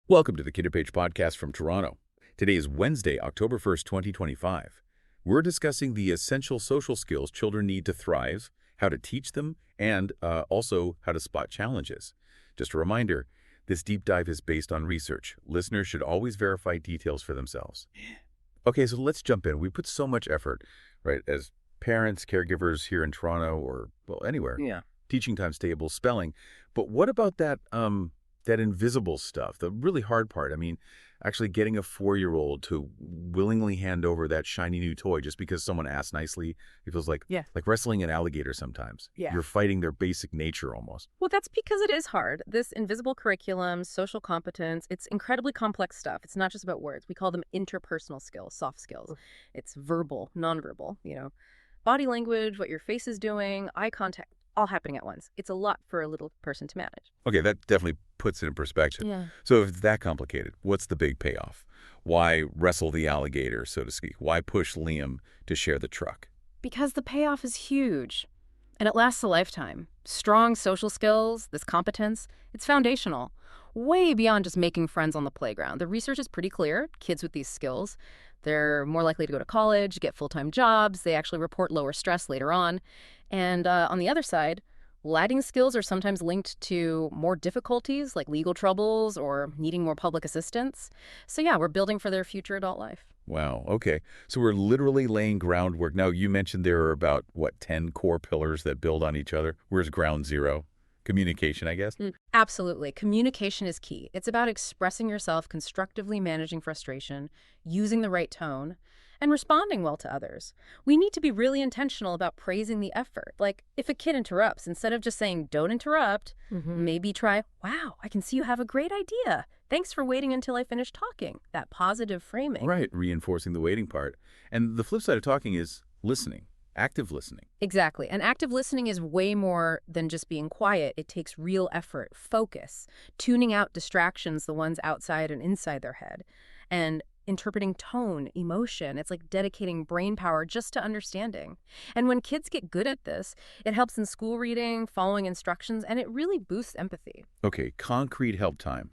Welcome to the KinderPage podcast from Toronto. Today is Wednesday, October 1st, 2025. We're discussing the essential social skills children need to thrive, how to teach them, and also how to spot challenges. Just a reminder, this deep dive is based on research. Listeners should always verify details for themselves. Okay, so let's jump in. We put so much effort, right, as parents, caregivers here in Toronto or, well, anywhere. Yeah. Teaching times tables, spelling. But what about that invisible stuff, the really hard part? I mean, actually getting a 4-year-old to willingly hand over that shiny new toy just because someone asked nicely, it feels like wrestling an alligator sometimes. Yeah. You're fighting their basic nature almost. Well, that's because it is hard. This invisible curriculum, social competence, it's incredibly complex stuff. It's not just about words. We call them interpersonal skills, soft skills. It's verbal, nonverbal, body language, what your face is doing, eye contact, all happening at once. It's a lot for a little person to manage. Okay, that definitely puts it in perspective. Yeah. So if it's that complicated, what's the big payoff? Why wrestle the alligator, so to speak? Why push Liam to share the truck? Because the payoff is huge. And it lasts a lifetime. Strong social skills, this competence, it's foundational. Way beyond just making friends on the playground. The research is pretty clear. Kids with these skills, they're more likely to go to college, get full-time jobs. They actually report lower stress later on. And on the other side, lagging skills are sometimes linked to more difficulties like legal troubles or needing more public assistance. So yeah, we're building for their future adult life. Wow, okay. So we're literally laying groundwork. Now, you mentioned there are about, 10 core pillars that build on each other. Where's ground zero? Communication, I guess? Absolutely. Communication is key. It's about expressing yourself, constructively managing frustration, using the right tone, and responding well to others. We need to be really intentional about praising the effort. Like, if a kid interrupts, instead of just saying, don't interrupt, maybe try, wow, I can see you have a great idea. Thanks for waiting until I finish talking. That positive framing. Right, reinforcing the waiting part. And the flip side of talking is listening, active listening. Exactly. And active listening is way more than just being quiet. It takes real effort, focus, tuning out distractions, the ones outside and inside their head, and interpreting tone, emotion. It's like dedicating brain power just to understanding. And when kids get good at this, it helps in school reading, following instructions, and it really boosts empathy. Okay, concrete help time.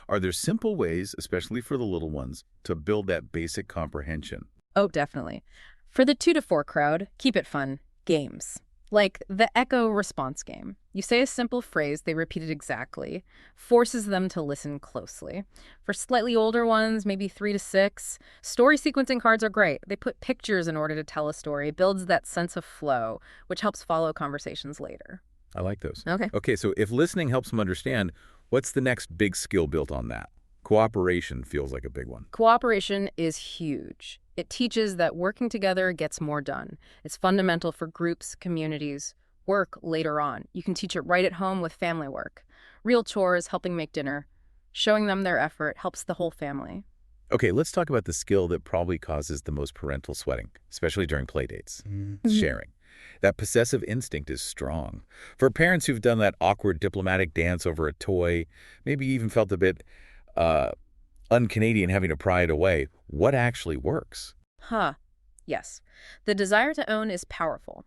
Are there simple ways, especially for the little ones, to build that basic comprehension? Oh, definitely. For the 2 to 4 crowd, keep it fun. Games. Like the echo response game. You say a simple phrase, they repeat it exactly, forces them to listen closely. For slightly older ones, maybe 3 to 6, story sequencing cards are great. They put pictures in order to tell a story, builds that sense of flow, which helps follow conversations later. I like those. Okay, so if listening helps them understand, what's the next big skill built on that? Cooperation feels like a big one. Cooperation is huge. It teaches that working together gets more done. It's fundamental for groups, communities, work later on. You can teach it right at home with family work. Real chores, helping make dinner. Showing them their effort helps the whole family. Okay, let's talk about the skill that probably causes the most parental sweating, especially during play dates. Sharing. That possessive instinct is strong. For parents who've done that awkward diplomatic dance over a toy, maybe even felt a bit un-Canadian having to pry it away, what actually works? Yes. The desire to own is powerful.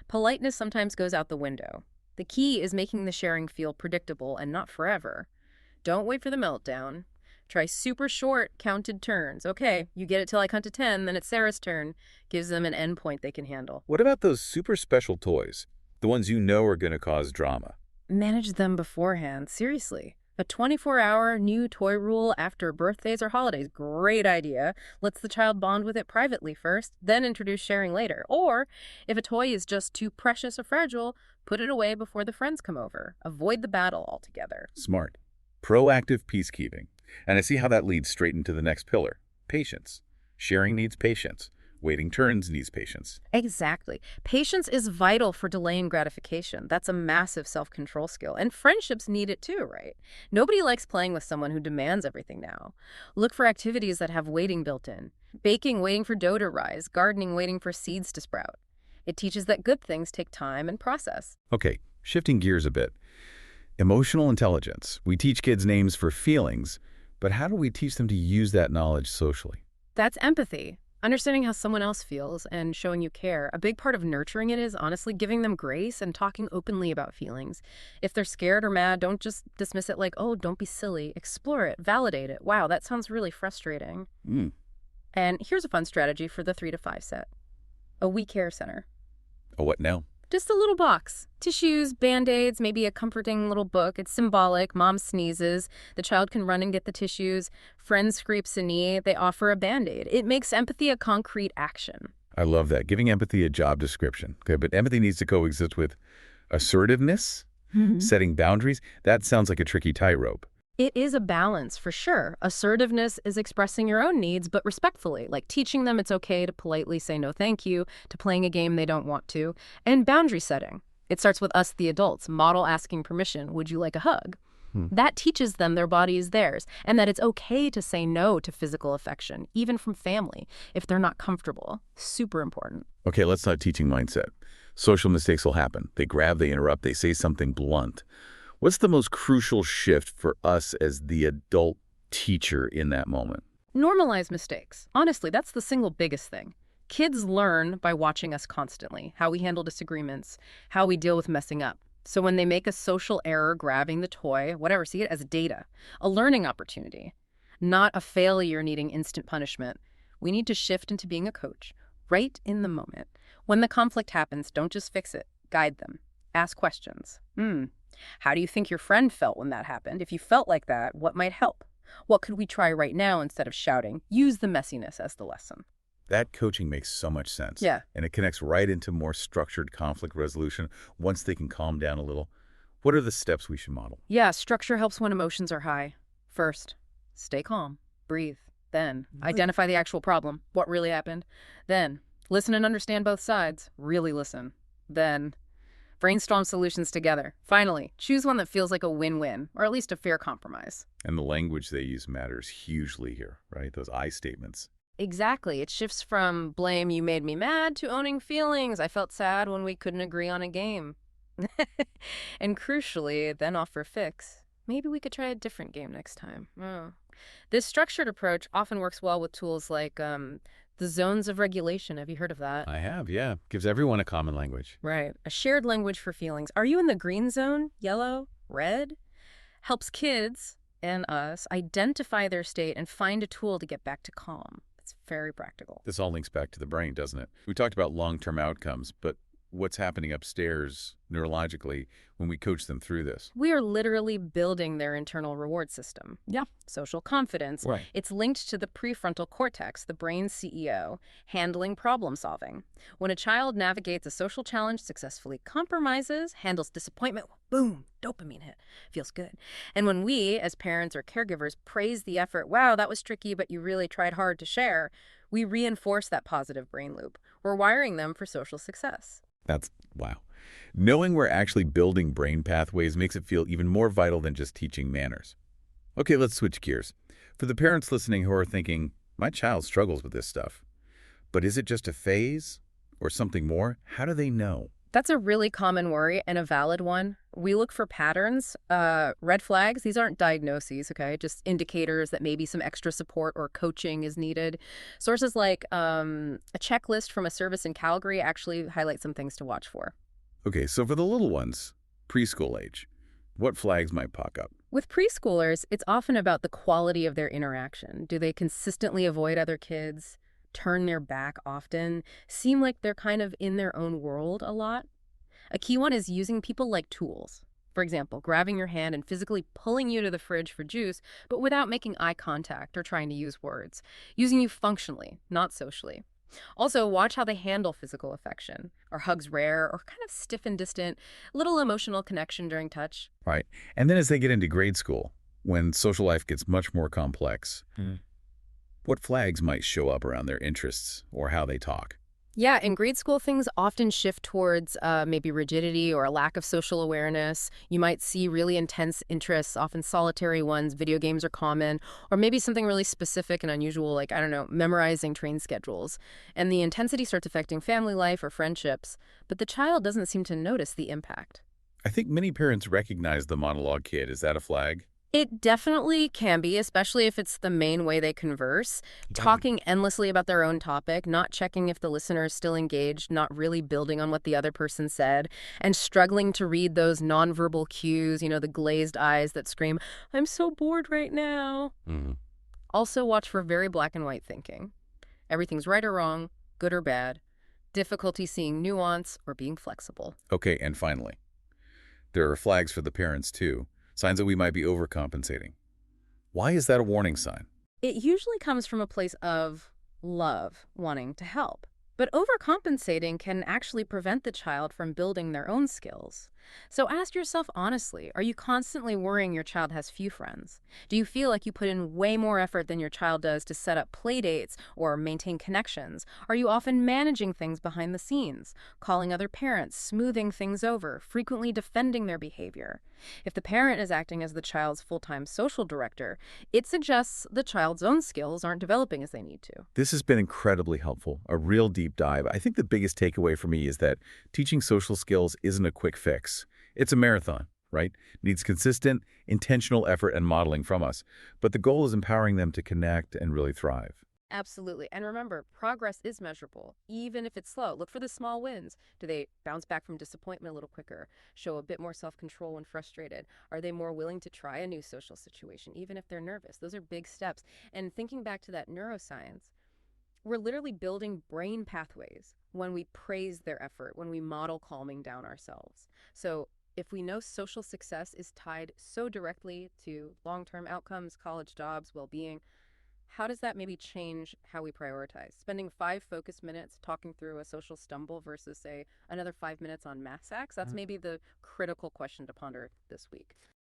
Politeness sometimes goes out the window. The key is making the sharing feel predictable and not forever. Don't wait for the meltdown. Try super short, counted turns. Okay, you get it till I count to 10, then it's Sarah's turn. Gives them an endpoint they can handle. What about those super special toys? The ones you know are going to cause drama? Manage them beforehand, seriously. A 24-hour new toy rule after birthdays or holidays, great idea. Lets the child bond with it privately first, then introduce sharing later. Or, if a toy is just too precious or fragile, put it away before the friends come over. Avoid the battle altogether. Smart. Proactive peacekeeping. And I see how that leads straight into the next pillar. Patience. Sharing needs patience. Waiting turns needs patience. Exactly. Patience is vital for delaying gratification. That's a massive self-control skill. And friendships need it too, right? Nobody likes playing with someone who demands everything now. Look for activities that have waiting built in. Baking, waiting for dough to rise. Gardening, waiting for seeds to sprout. It teaches that good things take time and process. Okay, shifting gears a bit. Emotional intelligence. We teach kids names for feelings, but how do we teach them to use that knowledge socially? That's empathy. Understanding how someone else feels and showing you care. A big part of nurturing it is honestly giving them grace and talking openly about feelings. If they're scared or mad, don't just dismiss it like, oh, don't be silly. Explore it, validate it. Wow, that sounds really frustrating. Mm. And here's a fun strategy for the 3 to 5 set. A we care center. Oh, what now? Just a little box. Tissues, Band-Aids, maybe a comforting little book. It's symbolic. Mom sneezes. The child can run and get the tissues. Friend scrapes a knee. They offer a Band-Aid. It makes empathy a concrete action. I love that. Giving empathy a job description. Okay, but empathy needs to coexist with assertiveness, setting boundaries. That sounds like a tricky tightrope. It is a balance, for sure. Assertiveness is expressing your own needs, but respectfully, like teaching them it's okay to politely say no thank you, to playing a game they don't want to, and boundary setting. It starts with us, the adults. Model asking permission. Would you like a hug? That teaches them their body is theirs, and that it's okay to say no to physical affection, even from family, if they're not comfortable. Super important. Okay, let's talk teaching mindset. Social mistakes will happen. They grab, they interrupt, they say something blunt. What's the most crucial shift for us as the adult teacher in that moment? Normalize mistakes. Honestly, that's the single biggest thing. Kids learn by watching us constantly, how we handle disagreements, how we deal with messing up. So when they make a social error, grabbing the toy, whatever, see it as data, a learning opportunity, not a failure needing instant punishment. We need to shift into being a coach, right in the moment. When the conflict happens, don't just fix it. Guide them. Ask questions. How do you think your friend felt when that happened? If you felt like that, what might help? What could we try right now instead of shouting? Use the messiness as the lesson. That coaching makes so much sense. Yeah. And it connects right into more structured conflict resolution once they can calm down a little. What are the steps we should model? Yeah, structure helps when emotions are high. First, stay calm. Breathe. Then, identify the actual problem. What really happened? Then, listen and understand both sides. Really listen. Then, brainstorm solutions together. Finally, choose one that feels like a win-win, or at least a fair compromise. And the language they use matters hugely here, right? Those I statements. Exactly. It shifts from blame, you made me mad, to owning feelings. I felt sad when we couldn't agree on a game. And crucially, then offer a fix. Maybe we could try a different game next time. This structured approach often works well with tools like the zones of regulation. Have you heard of that? I have, yeah. Gives everyone a common language. Right. A shared language for feelings. Are you in the green zone? Yellow? Red? Helps kids and us identify their state and find a tool to get back to calm. It's very practical. This all links back to the brain, doesn't it? We talked about long-term outcomes, but what's happening upstairs neurologically when we coach them through this? We are literally building their internal reward system. Yeah. Social confidence. Right. It's linked to the prefrontal cortex, the brain's CEO, handling problem solving. When a child navigates a social challenge successfully, compromises, handles disappointment, boom, dopamine hit. Feels good. And when we, as parents or caregivers, praise the effort, wow, that was tricky, but you really tried hard to share, we reinforce that positive brain loop. We're wiring them for social success. That's, wow. Knowing we're actually building brain pathways makes it feel even more vital than just teaching manners. Okay, let's switch gears. For the parents listening who are thinking, my child struggles with this stuff, but is it just a phase or something more? How do they know? That's a really common worry and a valid one. We look for patterns, red flags. These aren't diagnoses, okay? Just indicators that maybe some extra support or coaching is needed. Sources like a checklist from a service in Calgary actually highlight some things to watch for. Okay, so for the little ones, preschool age, what flags might pop up? With preschoolers, it's often about the quality of their interaction. Do they consistently avoid other kids? Turn their back often, seem like they're kind of in their own world a lot? A key one is using people like tools. For example, grabbing your hand and physically pulling you to the fridge for juice, but without making eye contact or trying to use words. Using you functionally, not socially. Also, watch how they handle physical affection. Are hugs rare or kind of stiff and distant? Little emotional connection during touch. Right. And then as they get into grade school, when social life gets much more complex, what flags might show up around their interests or how they talk? Yeah, in grade school, things often shift towards maybe rigidity or a lack of social awareness. You might see really intense interests, often solitary ones. Video games are common, or maybe something really specific and unusual, like, I don't know, memorizing train schedules. And the intensity starts affecting family life or friendships, but the child doesn't seem to notice the impact. I think many parents recognize the monologue kid. Is that a flag? It definitely can be, especially if it's the main way they converse. Right. Talking endlessly about their own topic, not checking if the listener is still engaged, not really building on what the other person said, and struggling to read those nonverbal cues, the glazed eyes that scream, "I'm so bored right now." Hmm. Also, watch for very black and white thinking. Everything's right or wrong, good or bad, difficulty seeing nuance or being flexible. Okay, and finally, there are flags for the parents too, signs that we might be overcompensating. Why is that a warning sign? It usually comes from a place of love, wanting to help. But overcompensating can actually prevent the child from building their own skills. So ask yourself honestly, are you constantly worrying your child has few friends? Do you feel like you put in way more effort than your child does to set up play dates or maintain connections? Are you often managing things behind the scenes, calling other parents, smoothing things over, frequently defending their behavior? If the parent is acting as the child's full-time social director, it suggests the child's own skills aren't developing as they need to. This has been incredibly helpful, a real deep dive. I think the biggest takeaway for me is that teaching social skills isn't a quick fix. It's a marathon, right? Needs consistent, intentional effort and modeling from us. But the goal is empowering them to connect and really thrive. Absolutely. And remember, progress is measurable, even if it's slow. Look for the small wins. Do they bounce back from disappointment a little quicker? Show a bit more self-control when frustrated? Are they more willing to try a new social situation, even if they're nervous? Those are big steps. And thinking back to that neuroscience, we're literally building brain pathways when we praise their effort, when we model calming down ourselves. So if we know social success is tied so directly to long-term outcomes, college jobs, well-being, how does that maybe change how we prioritize? Spending 5 focused minutes talking through a social stumble versus, say, another 5 minutes on math sacks? That's maybe the critical question to ponder this week.